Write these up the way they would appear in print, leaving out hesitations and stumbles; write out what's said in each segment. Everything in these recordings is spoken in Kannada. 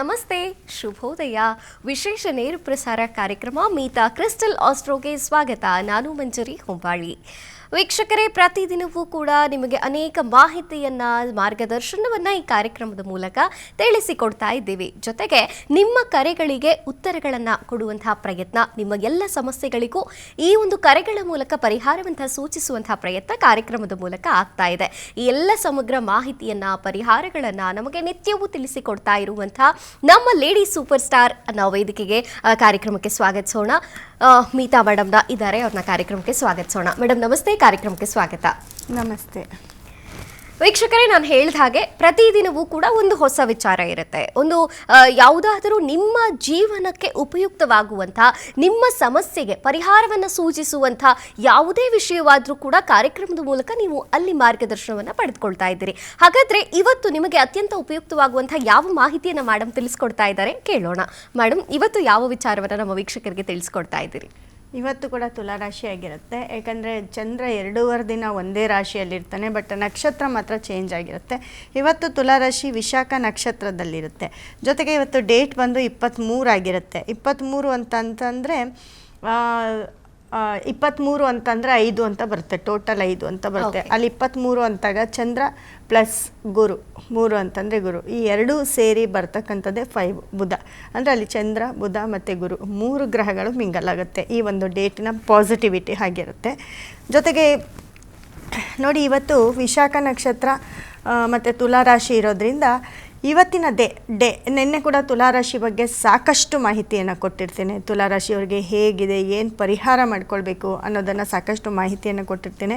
ನಮಸ್ತೆ, ಶುಭೋದಯ. ವಿಶೇಷ ನೇರ ಪ್ರಸಾರ ಕಾರ್ಯಕ್ರಮ ಮೀತಾ ಕ್ರಿಸ್ಟಲ್ ಆಸ್ಟ್ರೋಗೆ ಸ್ವಾಗತ. ನಾನು ಮಂಜರಿ ಹೊಂಬಾಳಿ. ವೀಕ್ಷಕರೇ, ಪ್ರತಿದಿನವೂ ಕೂಡ ನಿಮಗೆ ಅನೇಕ ಮಾಹಿತಿಯನ್ನ, ಮಾರ್ಗದರ್ಶನವನ್ನ ಈ ಕಾರ್ಯಕ್ರಮದ ಮೂಲಕ ತಿಳಿಸಿಕೊಡ್ತಾ ಇದ್ದೀವಿ. ಜೊತೆಗೆ ನಿಮ್ಮ ಕರೆಗಳಿಗೆ ಉತ್ತರಗಳನ್ನು ಕೊಡುವಂತಹ ಪ್ರಯತ್ನ, ನಿಮ್ಮ ಎಲ್ಲ ಸಮಸ್ಯೆಗಳಿಗೂ ಈ ಒಂದು ಕರೆಗಳ ಮೂಲಕ ಪರಿಹಾರವಂತ ಸೂಚಿಸುವಂತಹ ಪ್ರಯತ್ನ ಕಾರ್ಯಕ್ರಮದ ಮೂಲಕ ಆಗ್ತಾ ಇದೆ. ಈ ಎಲ್ಲ ಸಮಗ್ರ ಮಾಹಿತಿಯನ್ನ, ಪರಿಹಾರಗಳನ್ನ ನಮಗೆ ನಿತ್ಯವೂ ತಿಳಿಸಿಕೊಡ್ತಾ ಇರುವಂತಹ ನಮ್ಮ ಲೇಡಿ ಸೂಪರ್ ಸ್ಟಾರ್ ನಾವು ವೇದಿಕೆಗೆ ಕಾರ್ಯಕ್ರಮಕ್ಕೆ ಸ್ವಾಗತಿಸೋಣ. ಮೀತಾ ಮೇಡಮ್ನ ಇದ್ದಾರೆ, ಅವ್ರನ್ನ ಕಾರ್ಯಕ್ರಮಕ್ಕೆ ಸ್ವಾಗತಿಸೋಣ. ಮೇಡಮ್ ನಮಸ್ತೆ, ಕಾರ್ಯಕ್ರಮಕ್ಕೆ ಸ್ವಾಗತ. ನಮಸ್ತೆ ವೀಕ್ಷಕರೇ, ನಾನು ಹೇಳಿದ ಹಾಗೆ ಪ್ರತಿದಿನವೂ ಕೂಡ ಒಂದು ಹೊಸ ವಿಚಾರ ಇರುತ್ತೆ. ಒಂದು ಯಾವುದಾದರೂ ನಿಮ್ಮ ಜೀವನಕ್ಕೆ ಉಪಯುಕ್ತವಾಗುವಂಥ, ನಿಮ್ಮ ಸಮಸ್ಯೆಗೆ ಪರಿಹಾರವನ್ನು ಸೂಚಿಸುವಂಥ ಯಾವುದೇ ವಿಷಯವಾದರೂ ಕೂಡ ಕಾರ್ಯಕ್ರಮದ ಮೂಲಕ ನೀವು ಅಲ್ಲಿ ಮಾರ್ಗದರ್ಶನವನ್ನು ಪಡೆದುಕೊಳ್ತಾ ಇದ್ದೀರಿ. ಹಾಗಾದರೆ ಇವತ್ತು ನಿಮಗೆ ಅತ್ಯಂತ ಉಪಯುಕ್ತವಾಗುವಂಥ ಯಾವ ಮಾಹಿತಿಯನ್ನು ಮೇಡಮ್ ತಿಳಿಸ್ಕೊಡ್ತಾ ಇದ್ದಾರೆ ಕೇಳೋಣ. ಮೇಡಮ್, ಇವತ್ತು ಯಾವ ವಿಚಾರವನ್ನು ನಮ್ಮ ವೀಕ್ಷಕರಿಗೆ ತಿಳಿಸ್ಕೊಡ್ತಾ ಇದ್ದೀರಿ? ಇವತ್ತು ಕೂಡ ತುಲಾರಾಶಿ ಆಗಿರುತ್ತೆ. ಯಾಕಂದರೆ ಚಂದ್ರ 2.5 ದಿನ ಒಂದೇ ರಾಶಿಯಲ್ಲಿರ್ತಾನೆ, ಬಟ್ ನಕ್ಷತ್ರ ಮಾತ್ರ ಚೇಂಜ್ ಆಗಿರುತ್ತೆ. ಇವತ್ತು ತುಲಾರಾಶಿ ವಿಶಾಖ ನಕ್ಷತ್ರದಲ್ಲಿರುತ್ತೆ. ಜೊತೆಗೆ ಇವತ್ತು ಡೇಟ್ ಬಂದು 23 ಆಗಿರುತ್ತೆ. 23 ಅಂತಂದರೆ 23 ಅಂತಂದರೆ 5 ಅಂತ ಬರುತ್ತೆ, ಟೋಟಲ್ 5 ಅಂತ ಬರುತ್ತೆ. ಅಲ್ಲಿ 23 ಅಂತಾಗ ಚಂದ್ರ ಪ್ಲಸ್ ಗುರು, 3 ಅಂತಂದರೆ ಗುರು, ಈ ಎರಡೂ ಸೇರಿ ಬರ್ತಕ್ಕಂಥದ್ದೇ 5 ಬುಧ. ಅಂದರೆ ಅಲ್ಲಿ ಚಂದ್ರ, ಬುಧ ಮತ್ತು ಗುರು 3 ಗ್ರಹಗಳು ಮಿಂಗಲ್ ಆಗುತ್ತೆ. ಈ ಒಂದು ಡೇಟಿನ ಪಾಸಿಟಿವಿಟಿ ಆಗಿರುತ್ತೆ. ಜೊತೆಗೆ ನೋಡಿ, ಇವತ್ತು ವಿಶಾಖ ನಕ್ಷತ್ರ ಮತ್ತು ತುಲಾರಾಶಿ ಇರೋದ್ರಿಂದ ಇವತ್ತಿನ ಡೇ ನಿನ್ನೆ ಕೂಡ ತುಲಾರಾಶಿ ಬಗ್ಗೆ ಸಾಕಷ್ಟು ಮಾಹಿತಿಯನ್ನು ಕೊಟ್ಟಿರ್ತೇನೆ. ತುಲಾರಾಶಿಯವರಿಗೆ ಹೇಗಿದೆ, ಏನು ಪರಿಹಾರ ಮಾಡ್ಕೊಳ್ಬೇಕು ಅನ್ನೋದನ್ನು ಸಾಕಷ್ಟು ಮಾಹಿತಿಯನ್ನು ಕೊಟ್ಟಿರ್ತೇನೆ.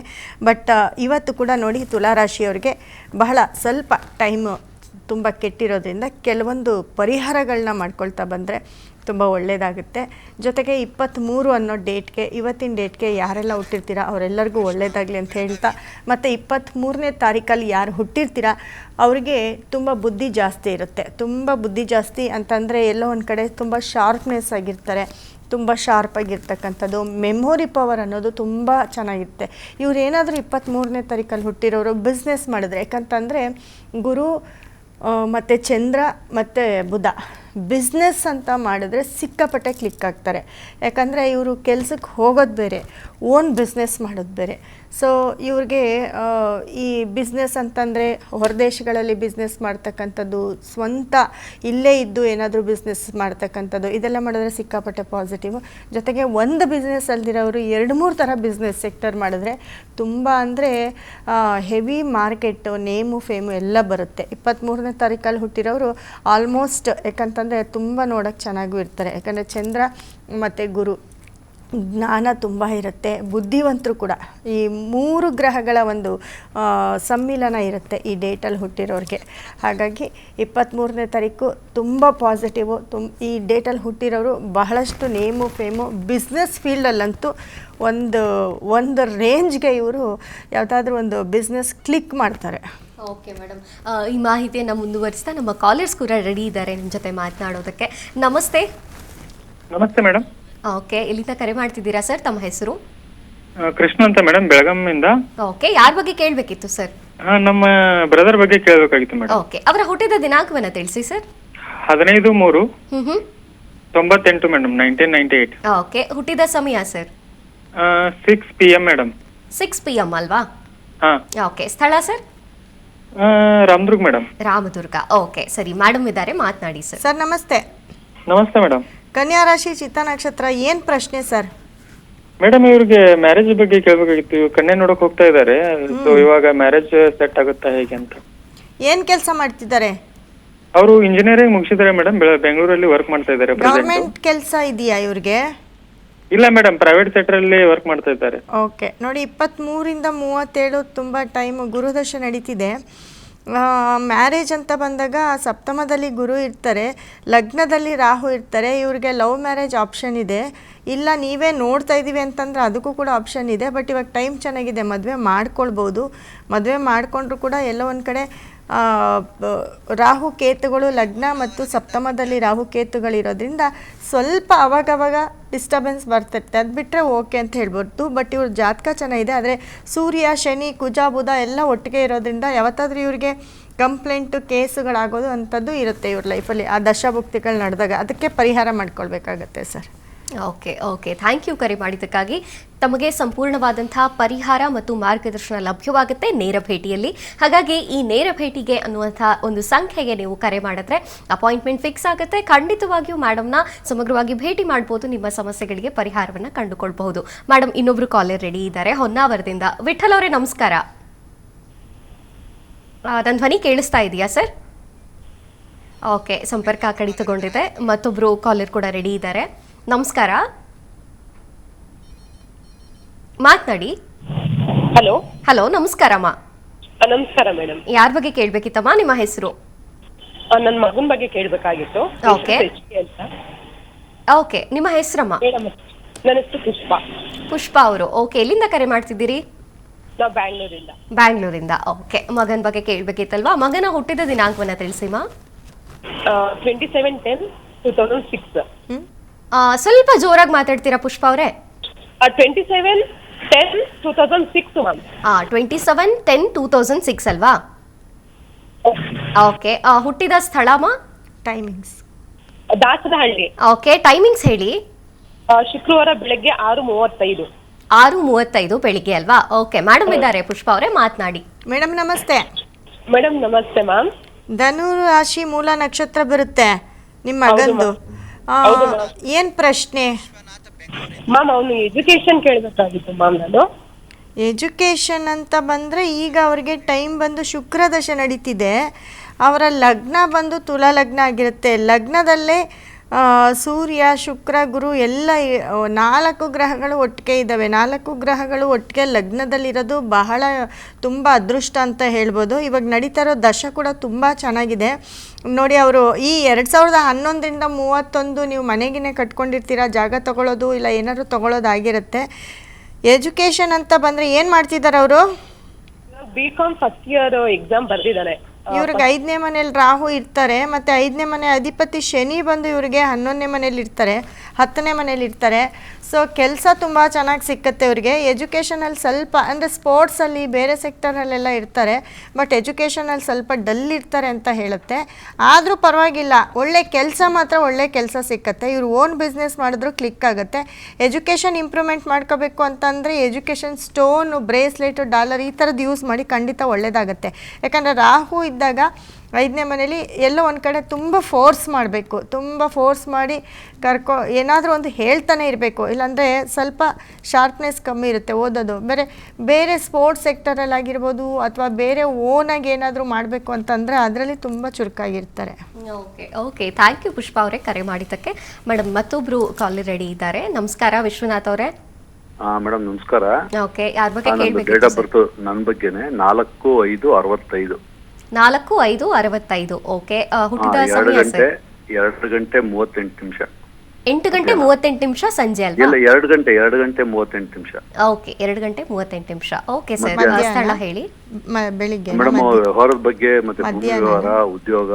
ಬಟ್ ಇವತ್ತು ಕೂಡ ನೋಡಿ, ತುಲಾರಾಶಿಯವರಿಗೆ ಬಹಳ ಸ್ವಲ್ಪ ಟೈಮು ತುಂಬ ಕೆಟ್ಟಿರೋದ್ರಿಂದ ಕೆಲವೊಂದು ಪರಿಹಾರಗಳನ್ನ ಮಾಡ್ಕೊಳ್ತಾ ಬಂದರೆ ತುಂಬ ಒಳ್ಳೆಯದಾಗುತ್ತೆ. ಜೊತೆಗೆ 23 ಅನ್ನೋ ಡೇಟ್ಗೆ, ಇವತ್ತಿನ ಡೇಟ್ಗೆ ಯಾರೆಲ್ಲ ಹುಟ್ಟಿರ್ತೀರ ಅವರೆಲ್ಲರಿಗೂ ಒಳ್ಳೆಯದಾಗಲಿ ಅಂತ ಹೇಳ್ತಾ, ಮತ್ತು 23ನೇ ತಾರೀಕಲ್ಲಿ ಯಾರು ಹುಟ್ಟಿರ್ತೀರ ಅವರಿಗೆ ತುಂಬ ಬುದ್ಧಿ ಜಾಸ್ತಿ ಇರುತ್ತೆ. ತುಂಬ ಬುದ್ಧಿ ಜಾಸ್ತಿ ಅಂತಂದರೆ ಎಲ್ಲೋ ಒಂದು ಕಡೆ ತುಂಬ ಶಾರ್ಪ್ನೆಸ್ ಆಗಿರ್ತಾರೆ, ತುಂಬ ಶಾರ್ಪಾಗಿರ್ತಕ್ಕಂಥದ್ದು, ಮೆಮೊರಿ ಪವರ್ ಅನ್ನೋದು ತುಂಬ ಚೆನ್ನಾಗಿರುತ್ತೆ. ಇವ್ರು ಏನಾದರೂ 23ನೇ ತಾರೀಕಲ್ಲಿ ಹುಟ್ಟಿರೋರು ಬಿಸ್ನೆಸ್ ಮಾಡಿದ್ರೆ, ಯಾಕಂತಂದರೆ ಗುರು ಮತ್ತು ಚಂದ್ರ ಮತ್ತು ಬುಧ ಬಿಸ್ನೆಸ್ ಅಂತ ಮಾಡಿದ್ರೆ ಸಿಕ್ಕಾಪಟ್ಟೆ ಕ್ಲಿಕ್ ಆಗ್ತಾರೆ. ಯಾಕಂದರೆ ಇವರು ಕೆಲಸಕ್ಕೆ ಹೋಗೋದು ಬೇರೆ, ಓನ್ ಬಿಸ್ನೆಸ್ ಮಾಡೋದು ಬೇರೆ. ಸೊ ಇವ್ರಿಗೆ ಈ ಬಿಸ್ನೆಸ್ ಅಂತಂದರೆ ಹೊರದೇಶಗಳಲ್ಲಿ ಬಿಸ್ನೆಸ್ ಮಾಡ್ತಕ್ಕಂಥದ್ದು, ಸ್ವಂತ ಇಲ್ಲೇ ಇದ್ದು ಏನಾದರೂ ಬಿಸ್ನೆಸ್ ಮಾಡ್ತಕ್ಕಂಥದ್ದು, ಇದೆಲ್ಲ ಮಾಡಿದ್ರೆ ಸಿಕ್ಕಾಪಟ್ಟೆ ಪಾಸಿಟಿವ್. ಜೊತೆಗೆ ಒಂದು ಬಿಸ್ನೆಸ್ ಅಲ್ದಿರೋರು 2-3 ಥರ ಬಿಸ್ನೆಸ್ ಸೆಕ್ಟರ್ ಮಾಡಿದ್ರೆ ತುಂಬ ಅಂದರೆ ಹೆವಿ ಮಾರ್ಕೆಟು, ನೇಮು ಫೇಮು ಎಲ್ಲ ಬರುತ್ತೆ. 23ನೇ ತಾರೀಕಲ್ಲಿ ಹುಟ್ಟಿರೋರು ಆಲ್ಮೋಸ್ಟ್, ಯಾಕಂತಂದರೆ ತುಂಬ ನೋಡೋಕ್ಕೆ ಚೆನ್ನಾಗೂ ಇರ್ತಾರೆ. ಯಾಕಂದರೆ ಚಂದ್ರ ಮತ್ತು ಗುರು ಜ್ಞಾನ ತುಂಬ ಇರುತ್ತೆ, ಬುದ್ಧಿವಂತರು ಕೂಡ. ಈ 3 ಗ್ರಹಗಳ ಒಂದು ಸಮ್ಮಿಲನ ಇರುತ್ತೆ ಈ ಡೇಟಲ್ಲಿ ಹುಟ್ಟಿರೋರಿಗೆ. ಹಾಗಾಗಿ 23ನೇ ತಾರೀಕು ತುಂಬ ಪಾಸಿಟಿವು. ಈ ಡೇಟಲ್ಲಿ ಹುಟ್ಟಿರೋರು ಬಹಳಷ್ಟು ನೇಮು ಫೇಮು, ಬಿಸ್ನೆಸ್ ಫೀಲ್ಡಲ್ಲಂತೂ ಒಂದು ರೇಂಜ್ಗೆ ಇವರು ಯಾವುದಾದ್ರೂ ಒಂದು ಬಿಸ್ನೆಸ್ ಕ್ಲಿಕ್ ಮಾಡ್ತಾರೆ. ಓಕೆ ಮೇಡಮ್, ಈ ಮಾಹಿತಿಯನ್ನು ಮುಂದುವರಿಸ್ತಾ ನಮ್ಮ ಕಾಲರ್ಸ್ ಕೂಡ ರೆಡಿ ಇದ್ದಾರೆ ನಿಮ್ಮ ಜೊತೆ ಮಾತನಾಡೋದಕ್ಕೆ. ನಮಸ್ತೆ. ನಮಸ್ತೆ ಮೇಡಮ್. ಓಕೆ, ಎಲ್ಲಿಂದ ಕರೆ ಮಾಡ್ತಿದ್ದೀರಾ ಸರ್? ತಮ್ಮ ಹೆಸರು? ಕೃಷ್ಣ ಅಂತ ಮೇಡಮ್, ಬೆಳಗಾವಿಯಿಂದ. ಓಕೆ, ಯಾರ ಬಗ್ಗೆ ಕೇಳಬೇಕಿತ್ತು ಸರ್? ನಮ್ಮ ಬ್ರದರ್ ಬಗ್ಗೆ ಕೇಳಬೇಕಾಗಿತ್ತು ಮೇಡಮ್. ಓಕೆ, ಅವರ ಹುಟ್ಟಿದ ದಿನಾಂಕವನ್ನು ತಿಳಿಸಿ ಸರ್. 15/3/98 ಮೇಡಮ್, 1998. ಓಕೆ, ಹುಟ್ಟಿದ ಸಮಯ ಸರ್? 6 PM madam. 6 PM ಅಲ್ವಾ? ಓಕೆ, ಸ್ಥಳ sir? Ramdurg madam. Ramdurg. Okay, ಸರಿ, ಮೇಡಮ್ ಇದ್ದಾರೆ, ಮಾತನಾಡಿ ಸರ್. ಸರ್ ನಮಸ್ತೆ. ನಮಸ್ತೆ ಮೇಡಮ್. ಕನ್ಯಾ ರಾಶಿ, ಚಿತ್ತ ನಕ್ಷತ್ರ, ಏನು ಪ್ರಶ್ನೆ ಸರ್? ಮೇಡಮ್, ಇವ್ರಿಗೆ ಮ್ಯಾರೇಜ್ ಬಗ್ಗೆ ಕೇಳಬೇಕಾಗಿತ್ತು. ಇವ್ರು ಕನ್ಯೆ ನೋಡಕ್ ಹೋಗ್ತಾ ಇದ್ದಾರೆ. ಸೊ ಇವಾಗ ಮ್ಯಾರೇಜ್ ಸೆಟ್ ಆಗುತ್ತಾ ಹೇಗೆ ಅಂತ. ಏನು ಕೆಲಸ ಮಾಡ್ತಿದ್ದಾರೆ? ಅವರು ಇಂಜಿನಿಯರಿಂಗ್ ಮುಗಿಸಿದ್ದಾರೆ ಮೇಡಮ್, ಬೆಂಗಳೂರಲ್ಲಿ ವರ್ಕ್ ಮಾಡ್ತಾ ಇದ್ದಾರೆ. ಗವರ್ಮೆಂಟ್ ಕೆಲಸ ಇದೆಯಾ ಇವ್ರಿಗೆ? ಇಲ್ಲ ಮೇಡಮ್, ಪ್ರೈವೇಟ್ ಸೆಕ್ಟರ್ ಅಲ್ಲಿ ವರ್ಕ್ ಮಾಡ್ತಾ ಇದ್ದಾರೆ. ಓಕೆ, ನೋಡಿ 23ರಿಂದ 37 ತುಂಬ ಟೈಮ್ ಗುರುದಶ ನಡೀತಿದೆ. ಮ್ಯಾರೇಜ್ ಅಂತ ಬಂದಾಗ ಸಪ್ತಮದಲ್ಲಿ ಗುರು ಇರ್ತಾರೆ, ಲಗ್ನದಲ್ಲಿ ರಾಹು ಇರ್ತಾರೆ. ಇವ್ರಿಗೆ ಲವ್ ಮ್ಯಾರೇಜ್ ಆಪ್ಷನ್ ಇದೆ, ಇಲ್ಲ ನೀವೇ ನೋಡ್ತಾ ಇದ್ದೀವಿ ಅಂತಂದರೆ ಅದಕ್ಕೂ ಕೂಡ ಆಪ್ಷನ್ ಇದೆ. ಬಟ್ ಇವಾಗ ಟೈಮ್ ಚೆನ್ನಾಗಿದೆ, ಮದುವೆ ಮಾಡ್ಕೊಳ್ಬೋದು. ಮದುವೆ ಮಾಡಿಕೊಂಡ್ರು ಕೂಡ ಎಲ್ಲೋ ಒಂದು ಕಡೆ ರಾಹು ಕೇತುಗಳು ಲಗ್ನ ಮತ್ತು ಸಪ್ತಮದಲ್ಲಿ ರಾಹು ಕೇತುಗಳಿರೋದ್ರಿಂದ ಸ್ವಲ್ಪ ಅವಾಗವಾಗ ಡಿಸ್ಟರ್ಬೆನ್ಸ್ ಬರ್ತಿರುತ್ತೆ. ಅದು ಬಿಟ್ಟರೆ ಓಕೆ ಅಂತ ಹೇಳ್ಬೋದು. ಬಟ್ ಇವ್ರ ಜಾತಕ ಚೆನ್ನಾಗಿದೆ. ಆದರೆ ಸೂರ್ಯ, ಶನಿ, ಕುಜ, ಬುಧ ಎಲ್ಲ ಒಟ್ಟಿಗೆ ಇರೋದ್ರಿಂದ ಯಾವತ್ತಾದ್ರೂ ಇವ್ರಿಗೆ ಕಂಪ್ಲೇಂಟು ಕೇಸುಗಳಾಗೋದು ಅಂಥದ್ದು ಇರುತ್ತೆ ಇವ್ರ ಲೈಫಲ್ಲಿ ಆ ದಶಭುಕ್ತಿಗಳು ನಡೆದಾಗ. ಅದಕ್ಕೆ ಪರಿಹಾರ ಮಾಡ್ಕೊಳ್ಬೇಕಾಗತ್ತೆ ಸರ್. ಓಕೆ ಥ್ಯಾಂಕ್ ಯು ಕರೆ ಮಾಡಿದ್ದಕ್ಕಾಗಿ. ತಮಗೆ ಸಂಪೂರ್ಣವಾದಂತಹ ಪರಿಹಾರ ಮತ್ತು ಮಾರ್ಗದರ್ಶನ ಲಭ್ಯವಾಗುತ್ತೆ ನೇರ ಭೇಟಿಯಲ್ಲಿ. ಹಾಗಾಗಿ ಈ ನೇರ ಭೇಟಿಗೆ ಅನ್ನುವಂಥ ಒಂದು ಸಂಖ್ಯೆಗೆ ನೀವು ಕರೆ ಮಾಡಿದ್ರೆ ಅಪಾಯಿಂಟ್ಮೆಂಟ್ ಫಿಕ್ಸ್ ಆಗುತ್ತೆ. ಖಂಡಿತವಾಗಿಯೂ ಮೇಡಮ್ನ ಸಮಗ್ರವಾಗಿ ಭೇಟಿ ಮಾಡ್ಬೋದು, ನಿಮ್ಮ ಸಮಸ್ಯೆಗಳಿಗೆ ಪರಿಹಾರವನ್ನು ಕಂಡುಕೊಳ್ಬಹುದು. ಮೇಡಮ್, ಇನ್ನೊಬ್ರು ಕಾಲರ್ ರೆಡಿ ಇದ್ದಾರೆ ಹೊನ್ನಾವರದಿಂದ. ವಿಠಲ್ ಅವರೇ ನಮಸ್ಕಾರ. ನನ್ನ ಧ್ವನಿ ಕೇಳಿಸ್ತಾ ಇದೆಯಾ ಸರ್? ಓಕೆ, ಸಂಪರ್ಕ ಕಡಿತಗೊಂಡಿದೆ. ಮತ್ತೊಬ್ರು ಕಾಲರ್ ಕೂಡ ರೆಡಿ ಇದ್ದಾರೆ. ನಮಸ್ಕಾರ, ಮಾತನಾಡಿ. ಹಲೋ ನಮಸ್ಕಾರಮ್ಮ. ನಮಸ್ಕಾರ ಮೇಡಮ್. ಯಾರ ಬಗ್ಗೆ ಕೇಳಬೇಕಿತ್ತಮ್ಮ? ನಿಮ್ಮ ಹೆಸರು? ನನ್ನ ಮಗನ ಬಗ್ಗೆ ಕೇಳಬೇಕಾಗಿತ್ತು. ಓಕೆ, ನಿಮ್ಮ ಹೆಸರಮ್ಮ? ನನ್ನ ಹೆಸರು ಪುಷ್ಪ ಅವರು. ಓಕೆ, ಎಲ್ಲಿಂದ ಕರೆ ಮಾಡ್ತಿದ್ದೀರಿ? ನಾವು ಬ್ಯಾಂಗ್ಳೂರಿಂದ. ಬ್ಯಾಂಗ್ಳೂರಿಂದ. ಓಕೆ, ಮಗನ ಬಗ್ಗೆ ಕೇಳಬೇಕಿತ್ತಲ್ವಾ? ಮಗನ ಹುಟ್ಟಿದ ದಿನಾಂಕವನ್ನ ತಿಳಿಸಿಮ್ಮ. 27/10/2006. ಸ್ವಲ್ಪ ಜೋರಾಗಿ ಮಾತಾಡ್ತೀರಾ ಪುಷ್ಪ ಅವರೇ? 27/10/2006 ಮ್ಯಾಮ್. 27/10/2006 ಅಲ್ವಾ? ಓಕೆ, ಹುಟ್ಟಿದ ಸ್ಥಳಮ್ಮ? ಟೈಮಿಂಗ್ಸ್ ದಾಸರಹಳ್ಳಿ. ಓಕೆ, ಟೈಮಿಂಗ್ಸ್ ಹೇಳಿ. ಶುಕ್ರವಾರ ಬೆಳಗ್ಗೆ 6:35. 6:35 ಬೆಳಿಗ್ಗೆ ಅಲ್ವಾ? ಓಕೆ, ಮೇಡಮ್ ಇದ್ದಾರೆ ಪುಷ್ಪ ಅವರೇ, ಮಾತನಾಡಿ. ಮೇಡಮ್ ನಮಸ್ತೆ. ಮೇಡಮ್ ನಮಸ್ತೆ ಮ್ಯಾಮ್. ಧನು ರಾಶಿ ಮೂಲ ನಕ್ಷತ್ರ ಬರುತ್ತೆ ನಿಮ್ಮ ಮಗಂದು. ಏನ್ ಪ್ರಶ್ನೆ ಮ್ಯಾಮ್? ಅವನು ಎಜುಕೇಶನ್ ಕೇಳಬೇಕಾಗಿತ್ತು ಮ್ಯಾಮ್. ನಾನು ಎಜುಕೇಷನ್ ಅಂತ ಬಂದರೆ ಈಗ ಅವರಿಗೆ ಟೈಮ್ ಬಂದು ಶುಕ್ರ ದಶೆ ನಡೀತಿದೆ. ಅವರ ಲಗ್ನ ಬಂದು ತುಲಾ ಲಗ್ನ ಆಗಿರುತ್ತೆ. ಲಗ್ನದಲ್ಲೇ ಸೂರ್ಯ, ಶುಕ್ರ, ಗುರು ಎಲ್ಲ 4 ಗ್ರಹಗಳು ಒಟ್ಟಿಗೆ ಇದ್ದಾವೆ. 4 ಗ್ರಹಗಳು ಒಟ್ಟಿಗೆ ಲಗ್ನದಲ್ಲಿರೋದು ಬಹಳ ತುಂಬ ಅದೃಷ್ಟ ಅಂತ ಹೇಳ್ಬೋದು. ಇವಾಗ ನಡೀತಾ ಇರೋ ದಶ ಕೂಡ ತುಂಬ ಚೆನ್ನಾಗಿದೆ ನೋಡಿ. ಅವರು ಈ 2011ರಿಂದ 31 ನೀವು ಮನೆಗಿನೇ ಕಟ್ಕೊಂಡಿರ್ತೀರ, ಜಾಗ ತೊಗೊಳ್ಳೋದು ಇಲ್ಲ ಏನಾದ್ರು ತೊಗೊಳ್ಳೋದಾಗಿರುತ್ತೆ. ಎಜುಕೇಷನ್ ಅಂತ ಬಂದರೆ ಏನು ಮಾಡ್ತಿದ್ದಾರೆ ಅವರು? BCom ಫಸ್ಟ್ ಇಯರ್ ಎಕ್ಸಾಮ್ ಬರೆದಿದ್ದಾನೆ. ಇವ್ರಿಗೆ 5ನೇ ಮನೇಲಿ ರಾಹು ಇರ್ತಾರೆ, ಮತ್ತು 5ನೇ ಮನೆ ಅಧಿಪತಿ ಶನಿ ಬಂದು ಇವ್ರಿಗೆ 11ನೇ ಮನೇಲಿ ಇರ್ತಾರೆ, 10ನೇ ಮನೇಲಿ ಇರ್ತಾರೆ. ಸೊ ಕೆಲಸ ತುಂಬ ಚೆನ್ನಾಗಿ ಸಿಕ್ಕತ್ತೆ ಇವ್ರಿಗೆ. ಎಜುಕೇಷನಲ್ಲಿ ಸ್ವಲ್ಪ ಅಂದರೆ ಸ್ಪೋರ್ಟ್ಸಲ್ಲಿ ಬೇರೆ ಸೆಕ್ಟರಲ್ಲೆಲ್ಲ ಇರ್ತಾರೆ, ಬಟ್ ಎಜುಕೇಷನಲ್ಲಿ ಸ್ವಲ್ಪ ಡಲ್ ಇರ್ತಾರೆ ಅಂತ ಹೇಳುತ್ತೆ. ಆದರೂ ಪರವಾಗಿಲ್ಲ, ಒಳ್ಳೆ ಕೆಲಸ ಮಾತ್ರ ಒಳ್ಳೆ ಕೆಲಸ ಸಿಕ್ಕತ್ತೆ. ಇವ್ರು ಓನ್ ಬಿಸ್ನೆಸ್ ಮಾಡಿದ್ರು ಕ್ಲಿಕ್ ಆಗುತ್ತೆ. ಎಜುಕೇಷನ್ ಇಂಪ್ರೂವ್ಮೆಂಟ್ ಮಾಡ್ಕೋಬೇಕು ಅಂತಂದರೆ ಎಜುಕೇಷನ್ ಸ್ಟೋನು, ಬ್ರೇಸ್ಲೆಟು, ಡಾಲರ್ ಈ ಥರದ್ದು ಯೂಸ್ ಮಾಡಿ ಖಂಡಿತ ಒಳ್ಳೆಯದಾಗತ್ತೆ. ಯಾಕಂದರೆ ರಾಹು ಇದ್ದಾಗ 5ನೇ ಮನೇಲಿ ಎಲ್ಲೋ ಒಂದು ಕಡೆ ತುಂಬ ಫೋರ್ಸ್ ಮಾಡಬೇಕು, ತುಂಬ ಫೋರ್ಸ್ ಮಾಡಿ ಏನಾದರೂ ಒಂದು ಹೇಳ್ತಾನೆ ಇರಬೇಕು. ಇಲ್ಲಾಂದರೆ ಸ್ವಲ್ಪ ಶಾರ್ಪ್ನೆಸ್ ಕಮ್ಮಿ ಇರುತ್ತೆ ಓದೋದು. ಬೇರೆ ಸ್ಪೋರ್ಟ್ಸ್ ಸೆಕ್ಟರಲ್ಲಿ ಆಗಿರ್ಬೋದು ಅಥವಾ ಬೇರೆ ಓನಾಗಿ ಏನಾದರೂ ಮಾಡಬೇಕು ಅಂತಂದರೆ ಅದರಲ್ಲಿ ತುಂಬ ಚುರುಕಾಗಿರ್ತಾರೆ. ಓಕೆ ಥ್ಯಾಂಕ್ ಯು ಪುಷ್ಪ ಅವರೇ ಕರೆ ಮಾಡಿದ್ದಕ್ಕೆ. ಮೇಡಮ್, ಮತ್ತೊಬ್ರು ಕಾಲ್ ರೆಡಿ ಇದ್ದಾರೆ. ನಮಸ್ಕಾರ, ವಿಶ್ವನಾಥ್ ಅವರೇ. ಮೇಡಮ್ ನಮಸ್ಕಾರ. ಓಕೆ, ಯಾರ ಬಗ್ಗೆ ಕೇಳಬೇಕು? ಡೇಟ್ ಆಫ್ ಬರ್ತ್ ನನ್ನ ಬಗ್ಗೆನೇ. 4/5/65. 4/5/65. ಓಕೆ, ಹುಟ್ಟಿದ ಸಮಯ ಸರ್? 2:38. 8:38 ಸಂಜೆ ಅಲ್ವಾ? ಇಲ್ಲ, 2:38. ಓಕೆ, 2:38. ಓಕೆ ಸರ್, ಸ್ಥಳ ಹೇಳಿ. ಬೆಳಿಗ್ಗೆ ಮೇಡಮ್, ವ್ಯವಹಾರದ ಬಗ್ಗೆ ಮತ್ತೆ ಭೂಮಿ ವ್ಯವಹಾರ, ಉದ್ಯೋಗ.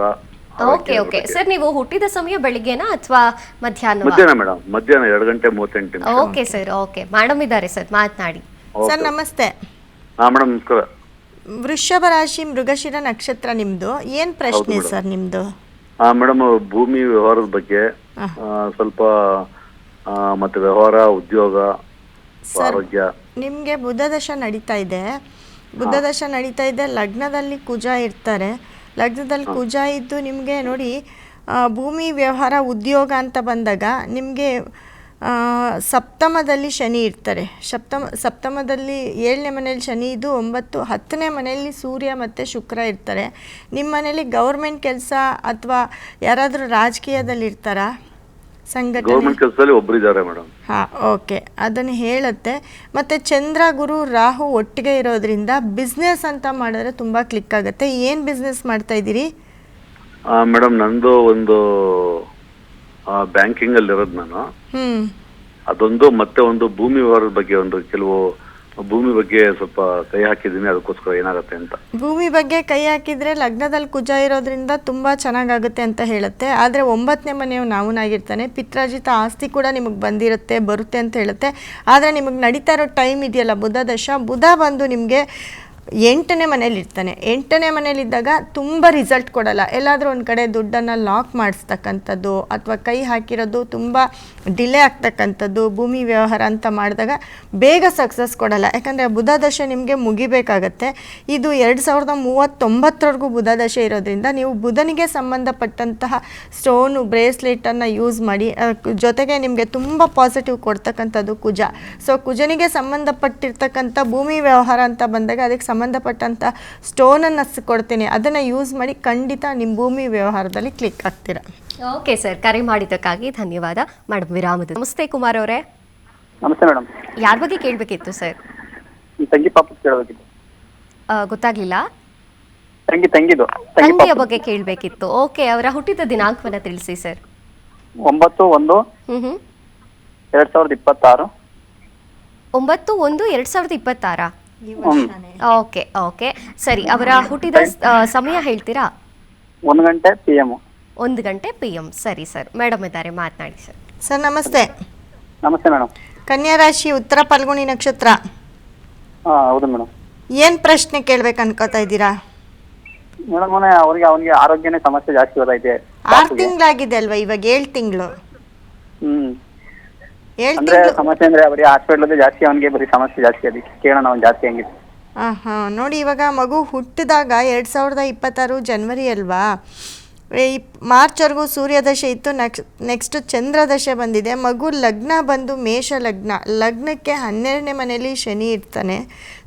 ಓಕೆ ಸರ್, ನೀವು ಹುಟ್ಟಿದ ಸಮಯ ಬೆಳಿಗ್ಗೆನಾ ಅಥವಾ ಮಧ್ಯಾಹ್ನ? ಮೇಡಮ್, ಮಧ್ಯಾಹ್ನ 2:38. ಓಕೆ ಸರ್, ಓಕೆ ಮೇಡಮ್ ಇದ್ದಾರೆ ಸರ್, ಮಾತನಾಡಿ. ಸರ್ ನಮಸ್ತೆ. ಮೇಡಮ್ ನಮಸ್ಕಾರ. ವೃಷಭ ರಾಶಿ, ಮೃಗಶಿರ ನಕ್ಷತ್ರ ನಿಮ್ದು. ಏನ್ ಪ್ರಶ್ನೆ ಸರ್ ನಿಮ್ದು? ಮೇಡಮ್, ಭೂಮಿ ವ್ಯವಹಾರದ ಬಗ್ಗೆ ಸ್ವಲ್ಪ, ಮತ್ತೆ ವ್ಯವಹಾರ, ಉದ್ಯೋಗ, ಆರೋಗ್ಯ. ನಿಮ್ಗೆ ಬುಧ ದಶ ನಡೀತಾ ಇದೆ. ಬುಧ ದಶ ನಡೀತಾ ಇದೆ. ಲಗ್ನದಲ್ಲಿ ಕುಜ ಇರ್ತಾರೆ. ಲಗ್ನದಲ್ಲಿ ಕುಜ ಇದ್ದು ನಿಮಗೆ ನೋಡಿ, ಭೂಮಿ ವ್ಯವಹಾರ ಉದ್ಯೋಗ ಅಂತ ಬಂದಾಗ ನಿಮಗೆ ಸಪ್ತಮದಲ್ಲಿ ಶನಿ ಇರ್ತಾರೆ. ಸಪ್ತಮದಲ್ಲಿ 7ನೇ ಮನೇಲಿ ಶನಿ ಇದ್ದು 9, 10ನೇ ಮನೆಯಲ್ಲಿ ಸೂರ್ಯ ಮತ್ತು ಶುಕ್ರ ಇರ್ತಾರೆ. ನಿಮ್ಮ ಮನೇಲಿ ಗೌರ್ಮೆಂಟ್ ಕೆಲಸ ಅಥವಾ ಯಾರಾದರೂ ರಾಜಕೀಯದಲ್ಲಿ ಇರ್ತಾರಾ? ಸಂಘಟನೆ, ಗೌರ್ಮೆಂಟ್ ಕೆಲಸದಲ್ಲಿ ಒಬ್ರು ಇದ್ದಾರೆ ಮೇಡಮ್. ಹಾಂ, ಓಕೆ, ಅದನ್ನು ಹೇಳುತ್ತೆ. ಮತ್ತು ಚಂದ್ರ, ಗುರು, ರಾಹು ಒಟ್ಟಿಗೆ ಇರೋದ್ರಿಂದ ಬಿಸ್ನೆಸ್ ಅಂತ ಮಾಡಿದ್ರೆ ತುಂಬ ಕ್ಲಿಕ್ ಆಗುತ್ತೆ. ಏನು ಬಿಸ್ನೆಸ್ ಮಾಡ್ತಾ ಇದ್ದೀರಿ? ಮೇಡಮ್, ನಂದು ಒಂದು ಬ್ಯಾಂಕಿಂಗ್ ಅಲ್ಲಿ ಇರೋದು ನಾನು. ಅದೊಂದು ಮತ್ತೆ ಒಂದು ಭೂಮಿ ವ್ಯವಹಾರದ ಬಗ್ಗೆ, ಒಂದು ಕೆಲವು ಭೂಮಿ ಬಗ್ಗೆ ಸ್ವಲ್ಪ ಕೈ ಹಾಕಿದ್ದೀನಿ. ಅದಕ್ಕೋಸ್ಕರ ಏನಾಗುತ್ತೆ ಅಂತ. ಭೂಮಿ ಬಗ್ಗೆ ಕೈ ಹಾಕಿದ್ರೆ ಲಗ್ನದಲ್ಲಿ ಕುಜ ಇರೋದ್ರಿಂದ ತುಂಬ ಚೆನ್ನಾಗಾಗುತ್ತೆ ಅಂತ ಹೇಳುತ್ತೆ. ಆದರೆ 9ನೇ ಮನೆಯು ನಾವುನಾಗಿರ್ತಾನೆ. ಪಿತ್ರಾರ್ಜಿತ ಆಸ್ತಿ ಕೂಡ ನಿಮಗೆ ಬರುತ್ತೆ ಅಂತ ಹೇಳುತ್ತೆ. ಆದರೆ ನಿಮಗೆ ನಡೀತಾ ಇರೋ ಟೈಮ್ ಇದೆಯಲ್ಲ, ಬುಧ ದಶ, ಬುಧ ಬಂದು ನಿಮಗೆ ಎಂಟನೇ ಮನೇಲಿ ಇರ್ತಾನೆ. ಎಂಟನೇ ಮನೇಲಿದ್ದಾಗ ತುಂಬ ರಿಸಲ್ಟ್ ಕೊಡಲ್ಲ. ಎಲ್ಲಾದರೂ ಒಂದು ಕಡೆ ದುಡ್ಡನ್ನು ಲಾಕ್ ಮಾಡಿಸ್ತಕ್ಕಂಥದ್ದು ಅಥವಾ ಕೈ ಹಾಕಿರೋದು ತುಂಬ ಡಿಲೇ ಆಗ್ತಕ್ಕಂಥದ್ದು, ಭೂಮಿ ವ್ಯವಹಾರ ಅಂತ ಮಾಡಿದಾಗ ಬೇಗ ಸಕ್ಸಸ್ ಕೊಡಲ್ಲ. ಯಾಕಂದರೆ ಬುಧ ದಶೆ ನಿಮಗೆ ಮುಗಿಬೇಕಾಗತ್ತೆ. ಇದು 2039ವರೆಗೂ ಬುಧ ದಶೆ ಇರೋದ್ರಿಂದ ನೀವು ಬುಧನಿಗೆ ಸಂಬಂಧಪಟ್ಟಂತಹ ಸ್ಟೋನು ಬ್ರೇಸ್ಲೆಟನ್ನು ಯೂಸ್ ಮಾಡಿ. ಜೊತೆಗೆ ನಿಮಗೆ ತುಂಬ ಪಾಸಿಟಿವ್ ಕೊಡ್ತಕ್ಕಂಥದ್ದು ಕುಜ. ಸೊ ಕುಜನಿಗೆ ಸಂಬಂಧಪಟ್ಟಿರ್ತಕ್ಕಂಥ ಭೂಮಿ ವ್ಯವಹಾರ ಅಂತ ಬಂದಾಗ ಅದಕ್ಕೆ ಸಂಬಂಧಪಟ್ಟಂಥ ಸ್ಟೋನನ್ನು ಕೊಡ್ತೀನಿ, ಅದನ್ನು ಯೂಸ್ ಮಾಡಿ ಖಂಡಿತ ನಿಮ್ಮ ಭೂಮಿ ವ್ಯವಹಾರದಲ್ಲಿ ಕ್ಲಿಕ್ ಆಗ್ತೀರಾ. ಓಕೆ ಸರ್, ಕರೆ ಮಾಡಿದ್ದಕ್ಕಾಗಿ ಧನ್ಯವಾದ. ಮೇಡಮ್ ವಿರಾಮದ ನಮಸ್ತೆ ಕುಮಾರ್ ಅವರೇ. ನಮಸ್ತೆ ಮೇಡಮ್. ಯಾರ ಬಗ್ಗೆ ಕೇಳಬೇಕಿತ್ತು ಸರ್? ತಂಗಿ ಪಾಪ ಕೇಳಬೇಕಿತ್ತು. ಗೊತ್ತಾಗ್ಲಿಲ್ಲ. ತಂಗಿದು ತಂಗಿಯ ಬಗ್ಗೆ ಕೇಳಬೇಕಿತ್ತು. ಓಕೆ, ಅವರ ಹುಟ್ಟಿದ ದಿನಾಂಕವನ್ನು ತಿಳಿಸಿ ಸರ್. 9/1/2026. 9/1/2026. ಓಕೆ ಓಕೆ ಸರಿ. ಅವರ ಹುಟ್ಟಿದ ಸಮಯ ಹೇಳ್ತೀರಾ? 1 ಗಂಟೆ PM. 1 ಗಂಟೆ PM. ಸರಿ ಸರ್, ಮೇಡಮ್ ಇದ್ದಾರೆ, ಮಾತನಾಡಿ ಸರ್. ಸರ್ ನಮಸ್ತೆ. ನಮಸ್ತೆ ಮೇಡಮ್. ಕನ್ಯಾ ರಾಶಿ, ಉತ್ತರ ಫಲ್ಗುಣಿ ನಕ್ಷತ್ರ. ಹೌದು ಮೇಡಮ್. ಏನು ಪ್ರಶ್ನೆ ಕೇಳ್ಬೇಕು ಅನ್ಕೋತಾ ಇದ್ದೀರಾ? ಮೇಡಮ್ ಅವನಿಗೆ ಆರೋಗ್ಯನೇ ಸಮಸ್ಯೆ ಜಾಸ್ತಿ ಗೊತ್ತೈತೆ. 6 ತಿಂಗಳಾಗಿದೆ ಅಲ್ವಾ, ಇವಾಗ 7 ತಿಂಗಳು. 7 ಅಂದ್ರೆ ತಿಂಗಳು. ಸಮಸ್ಯೆ ಅಂದ್ರೆ ಅವರಿಗೆ ಹಾಸ್ಪಿಟಲ್ ಜಾಸ್ತಿ, ಅವನಿಗೆ ಬರೀ ಸಮಸ್ಯೆ ಜಾಸ್ತಿ. ಅದಕ್ಕೆ ಕೇಳೋಣ ಅವ್ನು ಜಾಸ್ತಿ ಹೆಂಗಿದೆ. ನೋಡಿ, ಇವಾಗ ಮಗು ಹುಟ್ಟಿದಾಗ 2026 ಜನವರಿ ಅಲ್ವಾ, ಮಾರ್ಚ್ವರೆಗೂ ಸೂರ್ಯದಶೆ ಇತ್ತು. ನೆಕ್ಸ್ಟ್ ಚಂದ್ರದಶೆ ಬಂದಿದೆ. ಮಗು ಲಗ್ನ ಬಂದು ಮೇಷ ಲಗ್ನ. ಲಗ್ನಕ್ಕೆ 12ನೇ ಮನೆಯಲ್ಲಿ ಶನಿ ಇರ್ತಾನೆ.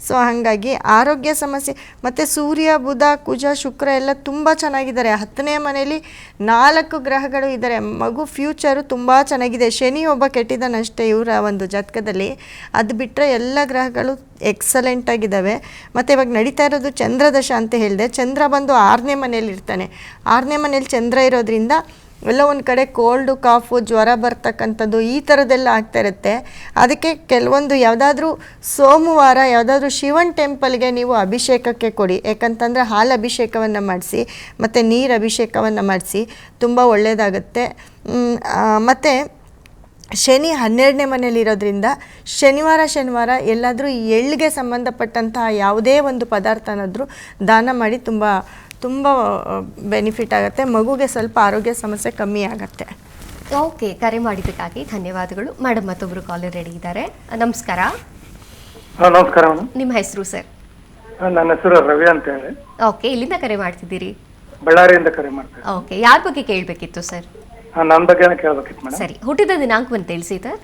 ಸೊ ಹಾಗಾಗಿ ಆರೋಗ್ಯ ಸಮಸ್ಯೆ. ಮತ್ತು ಸೂರ್ಯ, ಬುಧ, ಕುಜ, ಶುಕ್ರ ಎಲ್ಲ ತುಂಬ ಚೆನ್ನಾಗಿದ್ದಾರೆ. 10ನೇ ಮನೆಯಲ್ಲಿ 4 ಗ್ರಹಗಳು ಇದ್ದಾರೆ. ಮಗು ಫ್ಯೂಚರು ತುಂಬ ಚೆನ್ನಾಗಿದೆ. ಶನಿ ಒಬ್ಬ ಕೆಟ್ಟಿದ್ದಾನಷ್ಟೇ ಇವರ ಒಂದು ಜಾತಕದಲ್ಲಿ. ಅದು ಬಿಟ್ಟರೆ ಎಲ್ಲ ಗ್ರಹಗಳು ಎಕ್ಸಲೆಂಟ್ ಆಗಿದ್ದಾವೆ. ಮತ್ತು ಇವಾಗ ನಡೀತಾ ಇರೋದು ಚಂದ್ರದಶ ಅಂತ ಹೇಳಿದೆ. ಚಂದ್ರ ಬಂದು 6ನೇ ಮನೇಲಿ ಇರ್ತಾನೆ. 6ನೇ ಮನೇಲಿ ಚಂದ್ರ ಇರೋದ್ರಿಂದ ಎಲ್ಲ ಒಂದು ಕಡೆ ಕೋಲ್ಡು, ಕಾಫು, ಜ್ವರ ಬರ್ತಕ್ಕಂಥದ್ದು ಈ ಥರದ್ದೆಲ್ಲ ಆಗ್ತಾ ಇರುತ್ತೆ. ಅದಕ್ಕೆ ಕೆಲವೊಂದು ಯಾವುದಾದ್ರೂ ಸೋಮವಾರ ಯಾವುದಾದ್ರೂ ಶಿವನ್ ಟೆಂಪಲ್ಗೆ ನೀವು ಅಭಿಷೇಕಕ್ಕೆ ಕೊಡಿ. ಯಾಕಂತಂದರೆ ಹಾಲು ಅಭಿಷೇಕವನ್ನು ಮಾಡಿಸಿ ಮತ್ತು ನೀರು ಅಭಿಷೇಕವನ್ನು ಮಾಡಿಸಿ, ತುಂಬ ಒಳ್ಳೆಯದಾಗುತ್ತೆ. ಮತ್ತು ಶನಿ 12ನೇ ಮನೇಲಿರೋದ್ರಿಂದ ಶನಿವಾರ ಎಲ್ಲಾದರೂ ಎಳ್ಳಿಗೆ ಸಂಬಂಧಪಟ್ಟಂತಹ ಯಾವುದೇ ಒಂದು ಪದಾರ್ಥನಾದರೂ ದಾನ ಮಾಡಿ ತುಂಬ ಬೆನಿಫಿಟ್ ಆಗುತ್ತೆ. ಮಗುಗೆ ಸ್ವಲ್ಪ ಆರೋಗ್ಯ ಸಮಸ್ಯೆ ಕಮ್ಮಿ ಆಗುತ್ತೆ. ಓಕೆ, ಕರೆ ಮಾಡಿದ್ದಕ್ಕಾಗಿ ಧನ್ಯವಾದಗಳು. ಮೇಡಮ್ ಮತ್ತೊಬ್ಬರು ಕಾಲರ್ ರೆಡಿ ಇದ್ದಾರೆ. ನಮಸ್ಕಾರ. ನಮಸ್ಕಾರ ಮೇಡಮ್. ನಿಮ್ಮ ಹೆಸರು ಸರ್? ನನ್ನ ಹೆಸರು ರವಿ ಅಂತ ಹೇಳಿ. ಓಕೆ, ಇಲ್ಲಿಂದ ಕರೆ ಮಾಡ್ತಿದ್ದೀರಿ? ಬಳ್ಳಾರಿಯಿಂದ ಕರೆ ಮಾಡ್ತೀನಿ. ಓಕೆ, ಯಾರ ಬಗ್ಗೆ ಕೇಳಬೇಕಿತ್ತು ಸರ್? ನನ್ನ ಬಗ್ಗೆನೇ ಕೇಳಬೇಕಿತ್ತು ಮೇಡಮ್. ಸರಿ, ಹುಟ್ಟಿದ ದಿನಾಂಕವನ್ನು ತಿಳಿಸಿ ಸರ್.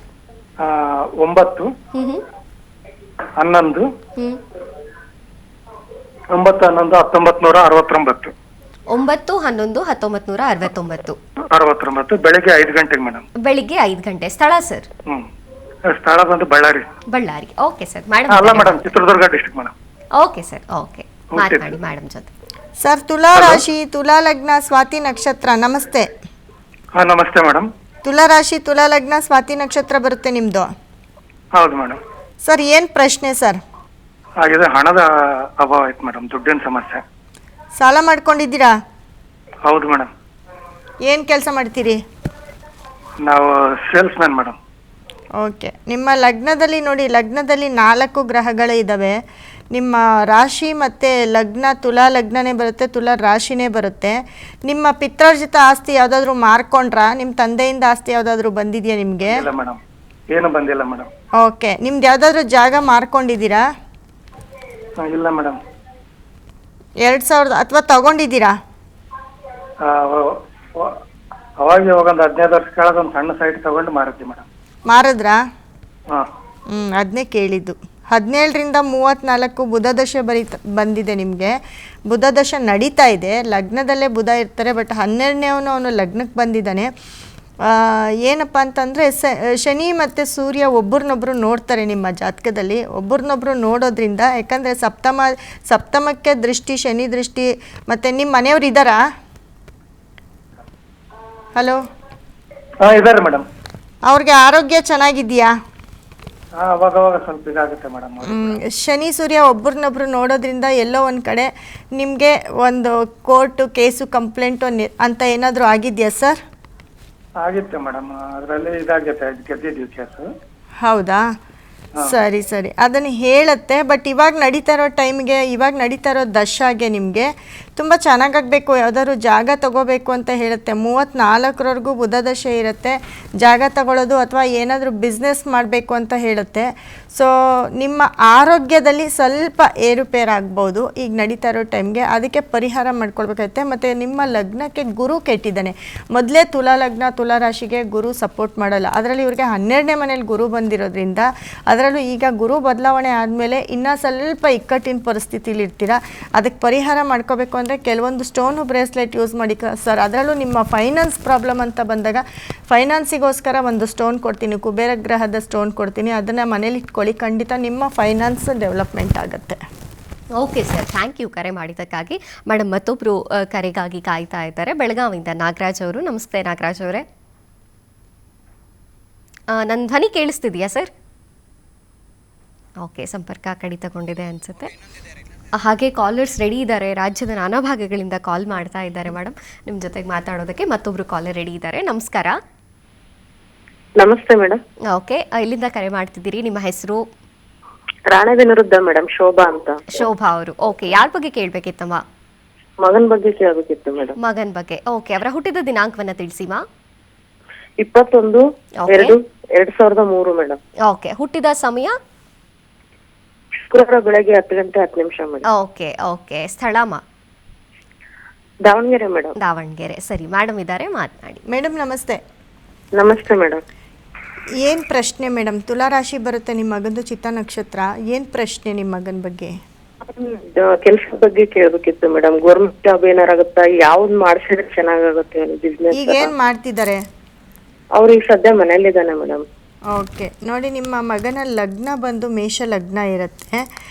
9/11/1969. 9/11/1969 ಬೆಳಿಗ್ಗೆ 5 ಗಂಟೆಗೆ ಮೇಡಮ್. ಬೆಳಿಗ್ಗೆ 5 ಗಂಟೆ. ಸ್ಥಳ ಸರ್? ಸ್ಥಳ ಬಂದು ಬಳ್ಳಾರಿ. ಬಳ್ಳಾರಿ. Okay sir. ಅಲ್ಲ madam, Chitradurga district madam. Okay sir, okay, ಮಾತನಾಡಿ ಮೇಡಮ್ ಜೊತೆ. ಸರ್, ತುಲಾ ರಾಶಿ, ತುಲಾ ಲಗ್ನ, ಸ್ವಾತಿ ನಕ್ಷತ್ರ. ನಮಸ್ತೆ. ನಮಸ್ತೆ ಮೇಡಮ್. ತುಲಾ ರಾಶಿ, ತುಲಾ ಲಗ್ನ, ಸ್ವಾತಿ ನಕ್ಷತ್ರ ಬರುತ್ತೆ ನಿಮ್ಮದು. ಹೌದು ಮೇಡಮ್. ಸರ್, ಏನು ಪ್ರಶ್ನೆ ಸರ್? ಹಾಗಿದೆ, ಹಣದ ಅಭಾವ ಆಯ್ತು ಮೇಡಮ್, ದುಡ್ಡಿನ ಸಮಸ್ಯೆ. ಸಾಲ ಮಾಡ್ಕೊಂಡಿದ್ದೀರಾ? ಹೌದು ಮೇಡಮ್. ಏನು ಕೆಲಸ ಮಾಡ್ತೀರಿ? ನಾವು ಸೇಲ್ಸ್ ಮ್ಯಾನ್ ಮೇಡಮ್. ಓಕೆ, ನಿಮ್ಮ ಲಗ್ನದಲ್ಲಿ ನೋಡಿ, ಲಗ್ನದಲ್ಲಿ 4 ಗ್ರಹಗಳೇ ಇದ್ದಾವೆ. ನಿಮ್ಮ ರಾಶಿ ಮತ್ತು ಲಗ್ನ ತುಲಾ ಲಗ್ನನೇ ಬರುತ್ತೆ, ತುಲಾ ರಾಶಿನೇ ಬರುತ್ತೆ. ನಿಮ್ಮ ಪಿತ್ರಾರ್ಜಿತ ಆಸ್ತಿ ಯಾವುದಾದ್ರೂ ಮಾರ್ಕೊಂಡ್ರಾ? ನಿಮ್ಮ ತಂದೆಯಿಂದ ಆಸ್ತಿ ಯಾವುದಾದ್ರೂ ಬಂದಿದೆಯಾ ನಿಮಗೆ? ಇಲ್ಲ ಮೇಡಮ್, ಏನು ಬಂದಿಲ್ಲ ಮೇಡಮ್. ಓಕೆ, ನಿಮ್ದು ಯಾವುದಾದ್ರೂ ಜಾಗ ಮಾರ್ಕೊಂಡಿದ್ದೀರಾ? ಇಲ್ಲ ಮೇಡಮ್. 2000 ಅಥವಾ ತಗೊಂಡಿದ್ದೀರಾ? ಅವಾಗ ಒಂದು 15 ವರ್ಷ ಕೆಳಗೆ ಒಂದು ಸಣ್ಣ ಸೈಟ್ ತಗೊಂಡು ಮಾರಿದ್ವಿ ಮೇಡಮ್. ಮಾರಿದ್ರಾ? ಹಾಂ. ಅದನ್ನೇ ಕೇಳಿದ್ದು. 17ರಿಂದ 34 ಬುಧ ದಶೆ ಬಂದಿದೆ ನಿಮಗೆ. ಬುಧ ದಶೆ ನಡೀತಾ ಇದೆ. ಲಗ್ನದಲ್ಲೇ ಬುಧ ಇರ್ತಾರೆ, ಬಟ್ 12ನೇವನು ಅವನು ಲಗ್ನಕ್ಕೆ ಬಂದಿದ್ದಾನೆ. ಏನಪ್ಪ ಅಂತಂದರೆ ಶನಿ ಮತ್ತು ಸೂರ್ಯ ಒಬ್ಬರನ್ನೊಬ್ಬರು ನೋಡ್ತಾರೆ ನಿಮ್ಮ ಜಾತಕದಲ್ಲಿ. ಒಬ್ಬರನ್ನೊಬ್ಬರು ನೋಡೋದ್ರಿಂದ, ಯಾಕಂದರೆ ಸಪ್ತಮಕ್ಕೆ ದೃಷ್ಟಿ, ಶನಿ ದೃಷ್ಟಿ. ಮತ್ತು ನಿಮ್ಮ ಮನೆಯವ್ರು ಇದ್ದಾರಾ? ಹಲೋ, ಇದ್ದಾರೆ ಮೇಡಮ್. ಅವ್ರಿಗೆ ಆರೋಗ್ಯ ಚೆನ್ನಾಗಿದೆಯಾ? ಅವಾಗ ಸ್ವಲ್ಪ ಇದಾಗುತ್ತೆ ಮೇಡಮ್. ಶನಿ ಸೂರ್ಯ ಒಬ್ಬರನ್ನೊಬ್ರು ನೋಡೋದ್ರಿಂದ ಎಲ್ಲೋ ಒಂದು ಕಡೆ ನಿಮಗೆ ಒಂದು ಕೋರ್ಟು ಕೇಸು ಕಂಪ್ಲೇಂಟು ಅಂತ ಏನಾದರೂ ಆಗಿದೆಯಾ ಸರ್? ಆಗಿತ್ತು ಮೇಡಮ್, ಅದರಲ್ಲಿ ಇದಾಗೈತೆ, ಗೆದ್ದಿದ್ದೀವಿ ಕೇಸು. ಹೌದಾ? ಸರಿ ಸರಿ ಅದನ್ನು ಹೇಳುತ್ತೆ. ಬಟ್ ಇವಾಗ ನಡೀತಾ ಇರೋ ಟೈಮ್ಗೆ, ಇವಾಗ ನಡೀತಾ ಇರೋ ದಶಾಗೆ ನಿಮಗೆ ತುಂಬ ಚೆನ್ನಾಗಾಗಬೇಕು, ಯಾವ್ದಾದ್ರು ಜಾಗ ತಗೋಬೇಕು ಅಂತ ಹೇಳುತ್ತೆ. 34ರವರೆಗೂ ಬುಧ ದಶೆ ಇರುತ್ತೆ. ಜಾಗ ತಗೊಳ್ಳೋದು ಅಥವಾ ಏನಾದರೂ ಬಿಸ್ನೆಸ್ ಮಾಡಬೇಕು ಅಂತ ಹೇಳುತ್ತೆ. ಸೊ ನಿಮ್ಮ ಆರೋಗ್ಯದಲ್ಲಿ ಸ್ವಲ್ಪ ಏರುಪೇರಾಗ್ಬೋದು ಈಗ ನಡೀತಾ ಇರೋ ಟೈಮ್ಗೆ. ಅದಕ್ಕೆ ಪರಿಹಾರ ಮಾಡ್ಕೊಳ್ಬೇಕಾಗುತ್ತೆ. ಮತ್ತು ನಿಮ್ಮ ಲಗ್ನಕ್ಕೆ ಗುರು ಕೆಟ್ಟಿದ್ದಾನೆ. ಮೊದಲೇ ತುಲಾ ಲಗ್ನ, ತುಲಾ ರಾಶಿಗೆ ಗುರು ಸಪೋರ್ಟ್ ಮಾಡಲ್ಲ. ಅದರಲ್ಲಿ ಇವ್ರಿಗೆ 12ನೇ ಮನೇಲಿ ಗುರು ಬಂದಿರೋದ್ರಿಂದ, ಅದರಲ್ಲೂ ಈಗ ಗುರು ಬದಲಾವಣೆ ಆದಮೇಲೆ ಇನ್ನೂ ಸ್ವಲ್ಪ ಇಕ್ಕಟ್ಟಿನ ಪರಿಸ್ಥಿತಿಲಿ ಇರ್ತೀರ. ಅದಕ್ಕೆ ಪರಿಹಾರ ಮಾಡ್ಕೋಬೇಕು ಅಂದರೆ ಕೆಲವೊಂದು ಸ್ಟೋನು ಬ್ರೇಸ್ಲೆಟ್ ಯೂಸ್ ಮಾಡಿ ಸರ್. ಅದರಲ್ಲೂ ನಿಮ್ಮ ಫೈನಾನ್ಸ್ ಪ್ರಾಬ್ಲಮ್ ಅಂತ ಬಂದಾಗ ಫೈನಾನ್ಸಿಗೋಸ್ಕರ ಒಂದು ಸ್ಟೋನ್ ಕೊಡ್ತೀನಿ, ಕುಬೇರ ಗ್ರಹದ ಸ್ಟೋನ್ ಕೊಡ್ತೀನಿ. ಅದನ್ನು ಮನೇಲಿ ಇಟ್ಕೊಳ್ಳಿ, ಖಂಡಿತ ನಿಮ್ಮ ಫೈನಾನ್ಸ್ ಡೆವಲಪ್ಮೆಂಟ್ ಆಗುತ್ತೆ. ಓಕೆ ಸರ್, ಥ್ಯಾಂಕ್ ಯು ಕರೆ ಮಾಡಿದ್ದಕ್ಕಾಗಿ. ಮೇಡಮ್ ಮತ್ತೊಬ್ಬರು ಕರೆಗಾಗಿ ಕಾಯ್ತಾ ಇದ್ದಾರೆ. ಬೆಳಗಾವಿಯಿಂದ ನಾಗರಾಜ್ ಅವರು. ನಮಸ್ತೆ ನಾಗರಾಜ್ ಅವರೇ. ನನ್ನ ಧ್ವನಿ ಕೇಳಿಸ್ತಿದೆಯಾ ಸರ್? ಓಕೆ, ಸಂಪರ್ಕ ಕಡಿತಗೊಂಡಿದೆ ಅನಿಸುತ್ತೆ. ಹಾಗೆ ಕಾಲರ್ಸ್ ರೆಡಿ ಇದ್ದಾರೆ, ರಾಜ್ಯದ ನಾನಾ ಭಾಗಗಳಿಂದ ಕಾಲ್ ಮಾಡ್ತಾ ಇದ್ದಾರೆ ಮೇಡಮ್ ನಿಮ್ಮ ಜೊತೆಗೆ ಮಾತಾಡೋದಕ್ಕೆ. ಮತ್ತೊಬ್ಬರು ಕಾಲರ್ ರೆಡಿ ಇದ್ದಾರೆ. ನಮಸ್ಕಾರ. ನಮಸ್ತೆ ಮೇಡಮ್. ಓಕೆ, ಎಲ್ಲಿಂದ ಕರೆ ಮಾಡ್ತಿದ್ದೀರಿ? ನಿಮ್ಮ ಹೆಸರು? ರಾಣೆಬೆನ್ನೂರುದ್ದ ಮೇಡಮ್, ಶೋಭಾ ಅಂತ. ಶೋಭಾ ಅವರು. ಓಕೆ, ಯಾರ ಬಗ್ಗೆ ಕೇಳಬೇಕಿತ್ತಮ್ಮ? ಮಗನ ಬಗ್ಗೆ ಕೇಳಬೇಕಿತ್ತು ಮೇಡಮ್. ಮಗನ ಬಗ್ಗೆ. ಓಕೆ, ಅವರ ಹುಟ್ಟಿದ ದಿನಾಂಕವನ್ನು ತಿಳಿಸಿಮಾ. 21/2/2003 ಮೇಡಮ್. ಓಕೆ, ಹುಟ್ಟಿದ ಸಮಯ? ಶುಕ್ರವಾರ ಬೆಳಗ್ಗೆ 10:10 ಮೇಡಮ್. ಓಕೆ ಓಕೆ, ಸ್ಥಳಮ್ಮ? ದಾವಣಗೆರೆ ಮೇಡಮ್. ದಾವಣಗೆರೆ. ಸರಿ, ಮೇಡಮ್ ಇದ್ದಾರೆ, ಮಾತನಾಡಿ. ಮೇಡಮ್ ನಮಸ್ತೆ. ನಮಸ್ತೆ ಮೇಡಮ್. ಏನು ಪ್ರಶ್ನೆ ಮೇಡಮ್? ತುಲಾ ರಾಶಿ ಬರುತ್ತೆ ನಿಮ್ಮ ಮಗಂದು, ಚಿತ್ತ ನಕ್ಷತ್ರ. ಏನು ಪ್ರಶ್ನೆ ನಿಮ್ಮ ಮಗನ ಬಗ್ಗೆ? ಕೆಲಸದ ಬಗ್ಗೆ ಕೇಳಬೇಕಿತ್ತು ಮೇಡಮ್. ಗೌರ್ಮೆಂಟ್ ಜಾಬ್ ಏನಾರಾಗುತ್ತಾ? ಯಾವ್ದು ಮಾಡಿಸಿದ್ರೆ ಚೆನ್ನಾಗಾಗುತ್ತೆ ಬಿಸ್ನೆಸ್? ಈಗ ಏನು ಮಾಡ್ತಿದ್ದಾರೆ? ಅವ್ರು ಈಗ ಸದ್ಯ ಮನೇಲಿದ್ದಾನೆ ಮೇಡಮ್. ಓಕೆ, ನೋಡಿ ನಿಮ್ಮ ಮಗನ ಲಗ್ನ ಬಂದು ಮೇಷ ಲಗ್ನ ಇರುತ್ತೆ.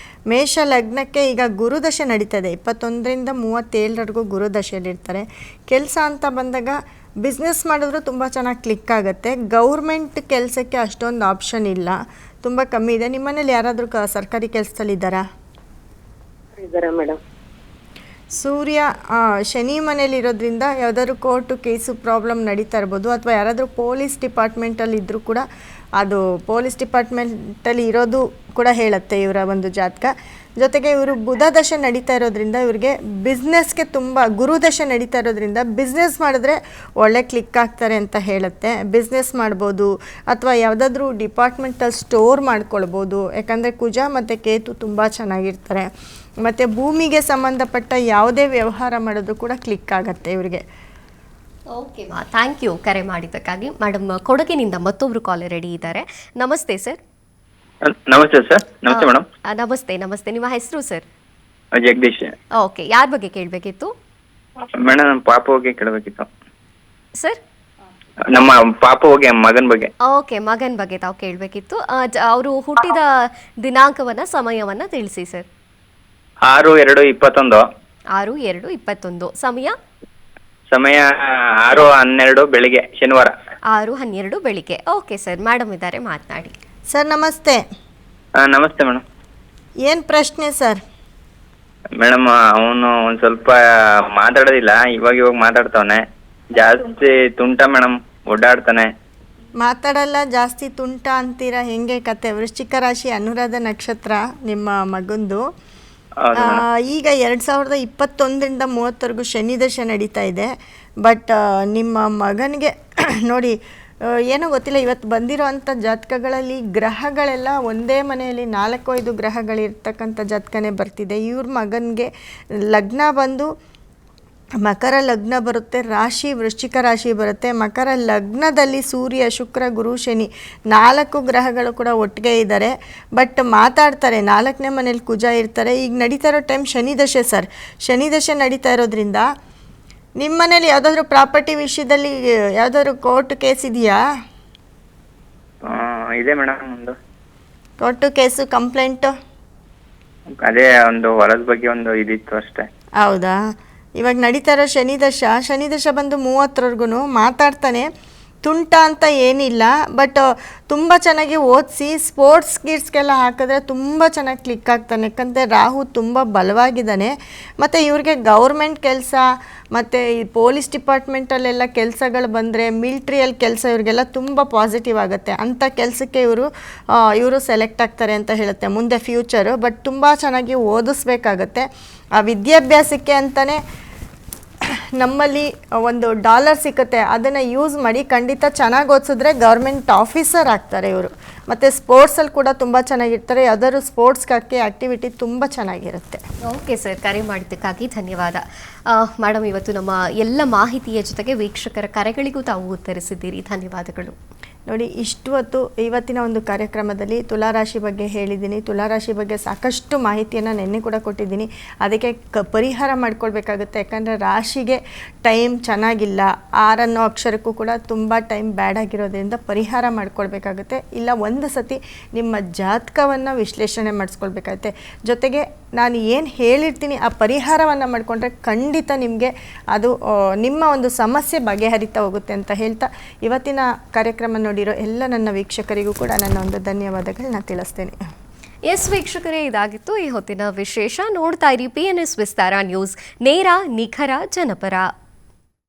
ಮೇಷ ಲಗ್ನಕ್ಕೆ ಈಗ ಗುರುದಶೆ ನಡೀತದೆ. 21ರಿಂದ 37ರವರೆಗೂ ಗುರುದಶೆಯಲ್ಲಿರ್ತಾರೆ. ಕೆಲಸ ಅಂತ ಬಂದಾಗ ಬಿಸ್ನೆಸ್ ಮಾಡಿದ್ರು ತುಂಬ ಚೆನ್ನಾಗಿ ಕ್ಲಿಕ್ ಆಗುತ್ತೆ. ಗೌರ್ಮೆಂಟ್ ಕೆಲಸಕ್ಕೆ ಅಷ್ಟೊಂದು ಆಪ್ಷನ್ ಇಲ್ಲ, ತುಂಬ ಕಮ್ಮಿ ಇದೆ. ನಿಮ್ಮ ಮನೇಲಿ ಯಾರಾದರೂ ಸರ್ಕಾರಿ ಕೆಲಸದಲ್ಲಿದ್ದಾರಾ? ಇದ್ದಾರೆ ಮೇಡಮ್. ಸೂರ್ಯ ಶನಿ ಮನೇಲಿ ಇರೋದ್ರಿಂದ ಯಾವುದಾದ್ರು ಕೋರ್ಟು ಕೇಸು ಪ್ರಾಬ್ಲಮ್ ನಡೀತಾ ಇರ್ಬೋದು. ಅಥವಾ ಯಾರಾದರೂ ಪೊಲೀಸ್ ಡಿಪಾರ್ಟ್ಮೆಂಟಲ್ಲಿ ಇದ್ದರೂ ಕೂಡ ಅದು ಪೊಲೀಸ್ ಡಿಪಾರ್ಟ್ಮೆಂಟಲ್ಲಿ ಇರೋದು ಕೂಡ ಹೇಳುತ್ತೆ ಇವರ ಒಂದು ಜಾತಕ. ಜೊತೆಗೆ ಇವರು ಬುಧ ದಶೆ ನಡೀತಾ ಇರೋದ್ರಿಂದ ಇವ್ರಿಗೆ ಬಿಸ್ನೆಸ್ಗೆ ತುಂಬ, ಗುರುದಶೆ ನಡೀತಾ ಇರೋದ್ರಿಂದ ಬಿಸ್ನೆಸ್ ಮಾಡಿದ್ರೆ ಒಳ್ಳೆ ಕ್ಲಿಕ್ ಆಗ್ತಾರೆ ಅಂತ ಹೇಳುತ್ತೆ. ಬಿಸ್ನೆಸ್ ಮಾಡ್ಬೋದು ಅಥವಾ ಯಾವುದಾದ್ರೂ ಡಿಪಾರ್ಟ್ಮೆಂಟಲ್ಲಿ ಸ್ಟೋರ್ ಮಾಡ್ಕೊಳ್ಬೋದು. ಯಾಕಂದರೆ ಕುಜ ಮತ್ತು ಕೇತು ತುಂಬ ಚೆನ್ನಾಗಿರ್ತಾರೆ. ಮತ್ತು ಭೂಮಿಗೆ ಸಂಬಂಧಪಟ್ಟ ಯಾವುದೇ ವ್ಯವಹಾರ ಮಾಡೋದು ಕೂಡ ಕ್ಲಿಕ್ ಆಗುತ್ತೆ ಇವರಿಗೆ. ಓಕೆ ಮಾ, ಥ್ಯಾಂಕ್ ಯು ಕರೆ ಮಾಡಿದ್ದಕ್ಕಾಗಿ. ಮೇಡಮ್ ಕೊಡಗಿನಿಂದ ಮತ್ತೊಬ್ರು ಕಾಲರ್ ರೆಡಿ ಇದ್ದಾರೆ. ನಮಸ್ತೆ ಸರ್. ನಮಸ್ತೆ ಸರ್. ನಮಸ್ತೆ ಮೇಡಮ್. ನಮಸ್ತೆ ನಮಸ್ತೆ. ನಿಮ್ಮ ಹೆಸರು ಸರ್? ಜಗದೀಶ್. ಓಕೆ, ಯಾರ ಬಗ್ಗೆ ಕೇಳಬೇಕಿತ್ತು ಮೇಡಮ್? ನಮ್ಮ ಪಾಪ ಬಗ್ಗೆ ಕೇಳಬೇಕಿತ್ತು ಸರ್. ನಮ್ಮ ಪಾಪ ಬಗ್ಗೆ, ಮಗನ ಬಗ್ಗೆ. ಓಕೆ, ಮಗನ ಬಗ್ಗೆ ತಾವು ಕೇಳಬೇಕಿತ್ತು. ಅವರು ಹುಟ್ಟಿದ ದಿನಾಂಕವನ್ನ, ಸಮಯವನ್ನ ತಿಳಿಸಿ ಸರ್. 6/2/21. 6/2/21. ಸಮಯ? ಸಮಯ 6:12 ಬೆಳಿಗ್ಗೆ, ಶನಿವಾರ. 6:12 ಬೆಳಿಗ್ಗೆ. ಓಕೆ ಸರ್, ಮೇಡಮ್ ಇದ್ದಾರೆ, ಮಾತನಾಡಿ. ಸರ್ ನಮಸ್ತೆ. ನಮಸ್ತೆ ಮೇಡಮ್. ಏನು ಪ್ರಶ್ನೆ ಸರ್? ಮೇಡಮ್ ಅವನು ಒಂದು ಸ್ವಲ್ಪ ಮಾತಾಡೋದಿಲ್ಲ, ಇವಾಗ ಮಾತಾಡ್ತಾವನೆ. ಜಾಸ್ತಿ ತುಂಟ ಮೇಡಮ್, ಓಡಾಡ್ತಾನೆ. ಮಾತಾಡಲ್ಲ, ಜಾಸ್ತಿ ತುಂಟ ಅಂತೀರಾ, ಹೆಂಗೆ ಕತೆ? ವೃಶ್ಚಿಕ ರಾಶಿ, ಅನುರಾಧ ನಕ್ಷತ್ರ ನಿಮ್ಮ ಮಗಂದು. ಈಗ 2021ರಿಂದ 30ವರೆಗೂ ಶನಿ ದಶೆ ನಡೀತಾ ಇದೆ. ಬಟ್ ನಿಮ್ಮ ಮಗನಿಗೆ ನೋಡಿ ಏನೋ ಗೊತ್ತಿಲ್ಲ, ಇವತ್ತು ಬಂದಿರೋ ಅಂಥ ಜಾತಕಗಳಲ್ಲಿ ಗ್ರಹಗಳೆಲ್ಲ ಒಂದೇ ಮನೆಯಲ್ಲಿ 4-5 ಗ್ರಹಗಳಿರ್ತಕ್ಕಂಥ ಜಾತಕನೇ ಬರ್ತಿದೆ. ಇವ್ರ ಮಗನಿಗೆ ಲಗ್ನ ಬಂದು ಮಕರ ಲಗ್ನ ಬರುತ್ತೆ, ರಾಶಿ ವೃಶ್ಚಿಕ ರಾಶಿ ಬರುತ್ತೆ. ಮಕರ ಲಗ್ನದಲ್ಲಿ ಸೂರ್ಯ, ಶುಕ್ರ, ಗುರು, ಶನಿ 4 ಗ್ರಹಗಳು ಕೂಡ ಒಟ್ಟಿಗೆ ಇದ್ದಾರೆ. ಬಟ್ ಮಾತಾಡ್ತಾರೆ. 4ನೇ ಮನೇಲಿ ಕುಜ ಇರ್ತಾರೆ. ಈಗ ನಡೀತಾ ಇರೋ ಟೈಮ್ ಶನಿ ದಶೆ ಸರ್. ಶನಿ ದಶೆ ನಡೀತಾ ಇರೋದ್ರಿಂದ ನಿಮ್ಮ ಮನೇಲಿ ಯಾವುದಾದ್ರೂ ಪ್ರಾಪರ್ಟಿ ವಿಷಯದಲ್ಲಿ ಯಾವುದಾದ್ರೂ ಕೋರ್ಟ್ ಕೇಸ್ ಇದೆಯಾ? ಇದೆ ಮೇಡಮ್, ಒಂದು ಕೋರ್ಟು ಕೇಸು, ಕಂಪ್ಲೇಂಟು? ಅದೇ ಒಂದು ಹೊಲದ ಬಗ್ಗೆ ಒಂದು ಇದಿತ್ತು ಅಷ್ಟೇ. ಹೌದಾ? ಇವಾಗ ನಡೀತಾ ಇರೋ ಶನಿ ದಶ ಬಂದು 30ರವರೆಗೂ ಮಾತಾಡ್ತಾನೆ. ತುಂಟ ಅಂತ ಏನಿಲ್ಲ, ಬಟ್ ತುಂಬ ಚೆನ್ನಾಗಿ ಓದಿಸಿ ಸ್ಪೋರ್ಟ್ಸ್ ಗಿಟ್ಸ್ಗೆಲ್ಲ ಹಾಕಿದ್ರೆ ತುಂಬ ಚೆನ್ನಾಗಿ ಕ್ಲಿಕ್ ಆಗ್ತಾನೆ. ಯಾಕಂದರೆ ರಾಹು ತುಂಬ ಬಲವಾಗಿದ್ದಾನೆ. ಮತ್ತು ಇವ್ರಿಗೆ ಗೌರ್ಮೆಂಟ್ ಕೆಲಸ ಮತ್ತು ಈ ಪೊಲೀಸ್ ಡಿಪಾರ್ಟ್ಮೆಂಟಲ್ಲೆಲ್ಲ ಕೆಲಸಗಳು ಬಂದರೆ, ಮಿಲ್ಟ್ರಿಯಲ್ಲಿ ಕೆಲಸ ಇವ್ರಿಗೆಲ್ಲ ತುಂಬ ಪಾಸಿಟಿವ್ ಆಗುತ್ತೆ. ಅಂಥ ಕೆಲಸಕ್ಕೆ ಇವರು ಸೆಲೆಕ್ಟ್ ಆಗ್ತಾರೆ ಅಂತ ಹೇಳುತ್ತೆ ಮುಂದೆ ಫ್ಯೂಚರು. ಬಟ್ ತುಂಬ ಚೆನ್ನಾಗಿ ಓದಿಸ್ಬೇಕಾಗತ್ತೆ. ಆ ವಿದ್ಯಾಭ್ಯಾಸಕ್ಕೆ ಅಂತಲೇ ನಮ್ಮಲ್ಲಿ ಒಂದು $1 ಸಿಕ್ಕುತ್ತೆ, ಅದನ್ನು ಯೂಸ್ ಮಾಡಿ ಖಂಡಿತ ಚೆನ್ನಾಗಿ ಓದಿಸಿದ್ರೆ ಗೌರ್ಮೆಂಟ್ ಆಫೀಸರ್ ಆಗ್ತಾರೆ ಇವರು. ಮತ್ತು ಸ್ಪೋರ್ಟ್ಸಲ್ಲಿ ಕೂಡ ತುಂಬ ಚೆನ್ನಾಗಿರ್ತಾರೆ. ಯಾವ್ದಾದ್ರು ಸ್ಪೋರ್ಟ್ಸ್ಗೆ ಆ್ಯಕ್ಟಿವಿಟಿ ತುಂಬ ಚೆನ್ನಾಗಿರುತ್ತೆ. ಓಕೆ ಸರ್, ಕರೆ ಮಾಡಿದ್ದಕ್ಕಾಗಿ ಧನ್ಯವಾದ. ಮೇಡಮ್, ಇವತ್ತು ನಮ್ಮ ಎಲ್ಲ ಮಾಹಿತಿಯ ಜೊತೆಗೆ ವೀಕ್ಷಕರ ಕರೆಗಳಿಗೂ ತಾವು ಉತ್ತರಿಸಿದ್ದೀರಿ, ಧನ್ಯವಾದಗಳು. ನೋಡಿ, ಇಷ್ಟು ಹೊತ್ತು ಇವತ್ತಿನ ಒಂದು ಕಾರ್ಯಕ್ರಮದಲ್ಲಿ ತುಲಾರಾಶಿ ಬಗ್ಗೆ ಹೇಳಿದ್ದೀನಿ. ತುಲಾರಾಶಿ ಬಗ್ಗೆ ಸಾಕಷ್ಟು ಮಾಹಿತಿಯನ್ನು ನೆನ್ನೆ ಕೂಡ ಕೊಟ್ಟಿದ್ದೀನಿ. ಅದಕ್ಕೆ ಪರಿಹಾರ ಮಾಡ್ಕೊಳ್ಬೇಕಾಗುತ್ತೆ. ಯಾಕಂದರೆ ರಾಶಿಗೆ ಟೈಮ್ ಚೆನ್ನಾಗಿಲ್ಲ, 6 ಅನ್ನೋ ಅಕ್ಷರಕ್ಕೂ ಕೂಡ ತುಂಬ ಟೈಮ್ ಬ್ಯಾಡ್ ಆಗಿರೋದ್ರಿಂದ ಪರಿಹಾರ ಮಾಡ್ಕೊಳ್ಬೇಕಾಗುತ್ತೆ. ಇಲ್ಲ ಒಂದು ಸತಿ ನಿಮ್ಮ ಜಾತಕವನ್ನು ವಿಶ್ಲೇಷಣೆ ಮಾಡಿಸ್ಕೊಳ್ಬೇಕಾಗುತ್ತೆ. ಜೊತೆಗೆ ನಾನು ಏನು ಹೇಳಿರ್ತೀನಿ ಆ ಪರಿಹಾರವನ್ನು ಮಾಡಿಕೊಂಡ್ರೆ ಖಂಡಿತ ನಿಮಗೆ ಅದು ನಿಮ್ಮ ಒಂದು ಸಮಸ್ಯೆ ಬಗೆಹರಿತಾ ಹೋಗುತ್ತೆ ಅಂತ ಹೇಳ್ತಾ ಇವತ್ತಿನ ಕಾರ್ಯಕ್ರಮ ನೋಡಿರೋ ಎಲ್ಲ ನನ್ನ ವೀಕ್ಷಕರಿಗೂ ಕೂಡ ನನ್ನ ಒಂದು ಧನ್ಯವಾದಗಳನ್ನ ತಿಳಿಸ್ತೇನೆ. ಎಸ್ ವೀಕ್ಷಕರೇ, ಇದಾಗಿತ್ತು ಈ ಹೊತ್ತಿನ ವಿಶೇಷ. ನೋಡ್ತಾ ಇರಿ PNS ವಿಸ್ತಾರ ನ್ಯೂಸ್, ನೇರ ನಿಖರ ಜನಪರ.